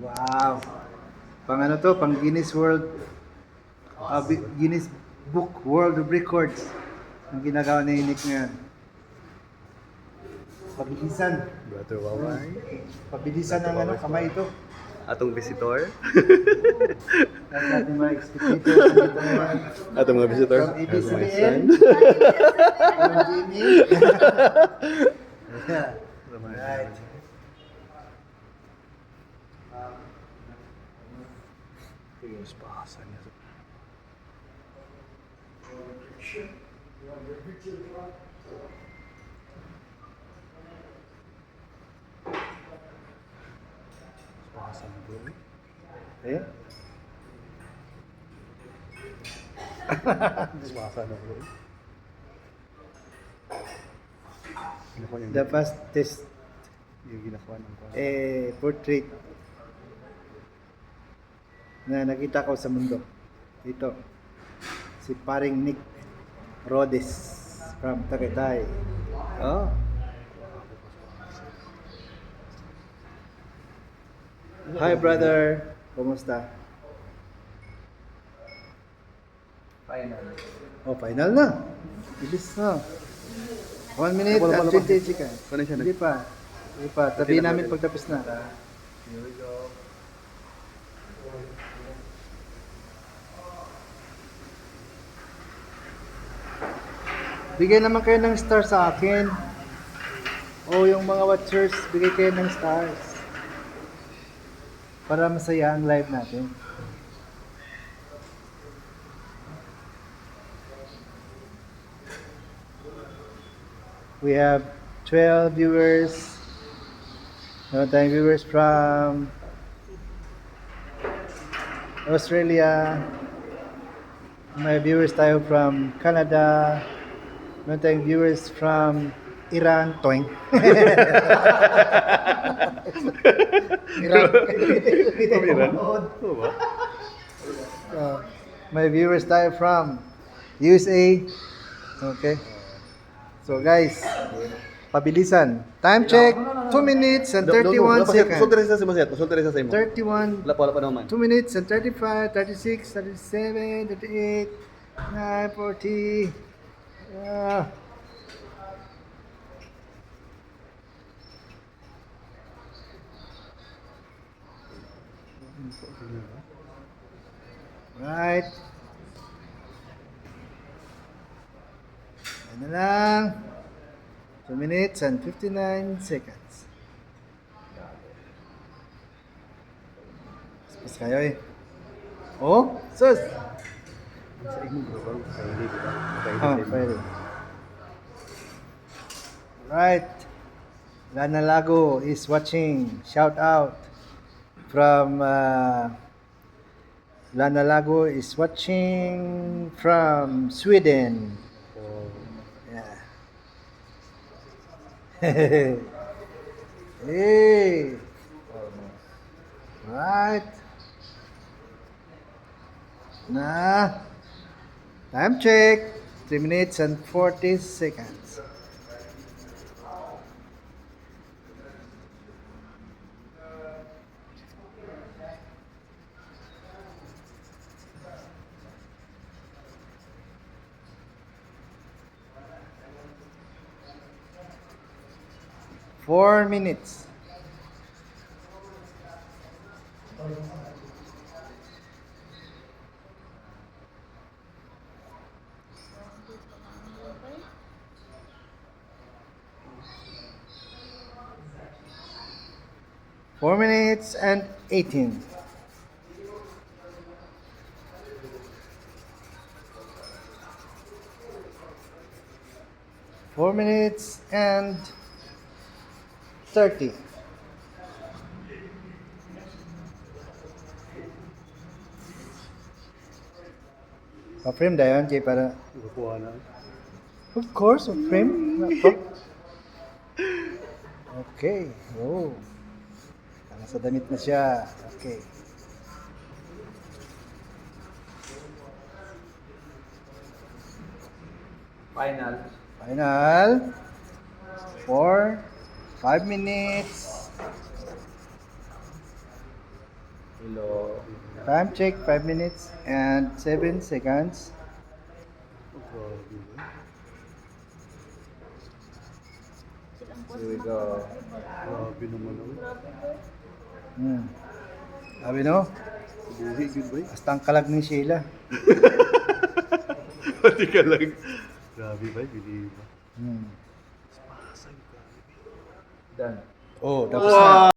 Wow. Pang ano to? Pang Guinness Guinness Book World of Records. Ang ginagawa ni Nick ngayon. Pabilisan. Brother Waway. Pabilisan ng ano, kamay ito. Atong visitor. At ating mga spectators dito ngayon. Atong mga visitor. From ABCBN. From Jimmy. Yeah. Right. Spasan niya. Spasan na bro. Eh? Spasan na bro. Ginakuha niya. The past test Yung ginakuha ng kwan. portrait na nakita ko sa mundo. Ito. Si paring Nick Rhodes from Tagaytay. Oh. Hi brother. Kumusta? Final. Oh, final na. Bilis na. 1 minute Wala and pa. 20 seconds. Ano siya, Hindi pa. Hindi pa. Tabi namin pagtapos na. Here we go. Bigay naman kayo ng star sa akin. O yung mga watchers, bigay kayo ng stars. Para masaya ang live natin. We have 12 viewers. Meron tayong viewers from Australia. May viewers tayo from Canada. Meron tayong viewers from Iran. Toing. Iran. Iran? Oo ba? May viewers tayo from USA. Okay. So guys, pabilisan. Time check, 2 minutes and 31 seconds. Sultan rin sa si Maset. Sultan rin sa imo. 31, Wala pa naman. 2 minutes and 35, 36, 37, 38, 9, 40. Right. Yan na lang. 2 minutes and 59 seconds. Pas kayo eh. Oh, sus! Sa imo bro. Hindi ko ba? Pwede. Right. Lana Lago is watching. Shout out from Lana Lago is watching from Sweden. Yeah. Hey. Right. Nah. Time check. 3 minutes and 40 seconds. Four minutes. Four minutes and 18. Four minutes and 30. Pa-frame dayon kay para Kukuha na. of course frame. Okay. Oh. Nasa damit na siya. Okay. Final. Final. For 5 minutes. Hello. Time check 5 minutes and 7 seconds. Grabe ba? Here we go. Grabe naman ako. Sabi no? Buhi, good boy. Hasta ang kalag ni Sheila. Pati ka lang. Grabe ba? Bili ba? Hmm. Pasay ka. Done. Oh, tapos na.